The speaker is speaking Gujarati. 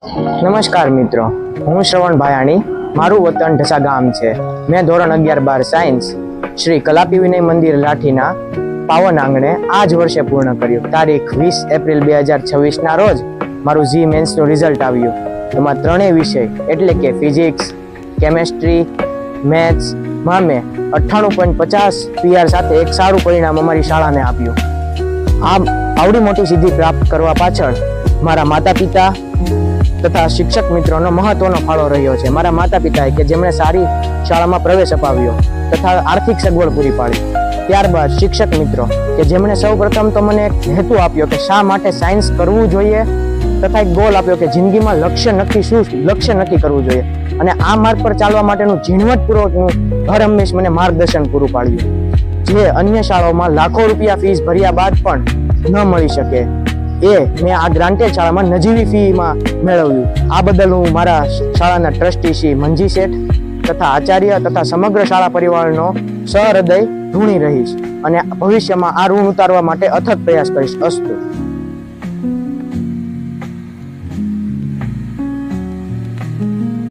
નમસ્કાર મિત્રો, હું શ્રવણ ભાયાણી. મારું વતન ઢસા ગામ છે. મેં ધોરણ 11-12 સાયન્સ શ્રી કલાપી વિનય મંદિર લાઠીના પાવન આંગણે આ જ વર્ષે પૂર્ણ કર્યું. તારીખ 20 એપ્રિલ 2026 ના રોજ મારું જી મેન્સનું રિઝલ્ટ આવ્યું. એમાં ત્રણેય વિષય એટલે કે ફિઝિક્સ, કેમેસ્ટ્રી, મેથ્સમાં મેં 98.50 PR સાથે એક સારું પરિણામ અમારી શાળાને આપ્યું. આવડી મોટી સિદ્ધિ પ્રાપ્ત કરવા પાછળ મારા માતા પિતા તથા શિક્ષક મિત્રોનો મહત્વનો ફાળો રહ્યો છે. મારા માતા પિતાએ કે જેમણે સારી શાળામાં પ્રવેશ અપાવ્યો તથા આર્થિક સગવડ પૂરી પાડી. ત્યારબાદ શિક્ષક મિત્રો કે જેમણે સૌ પ્રથમ તો મને એક હેતુ આપ્યો કે શા માટે સાયન્સ કરવું જોઈએ તથા એક ગોલ આપ્યો કે જિંદગીમાં લક્ષ્ય નક્કી કરવું જોઈએ અને આ માર્ગ પર ચાલવા માટેનું ઝીણવટપૂર્વકનું હર હંમેશ મને માર્ગદર્શન પૂરું પાડ્યું, જે અન્ય શાળાઓમાં લાખો રૂપિયા ફીસ ભર્યા બાદ પણ ન મળી શકે એ મેં આ ગ્રાન્ટેડ શાળામાં નજીવી ફીમાં મેળવ્યું. આ બદલ હું મારા શાળાના ટ્રસ્ટી શ્રી મંજી શેઠ તથા આચાર્ય તથા સમગ્ર શાળા પરિવારનો સહૃદય ઋણી રહીશ અને ભવિષ્યમાં આ ઋણ ઉતારવા માટે અથક પ્રયાસ કરીશ. અસ્તુ.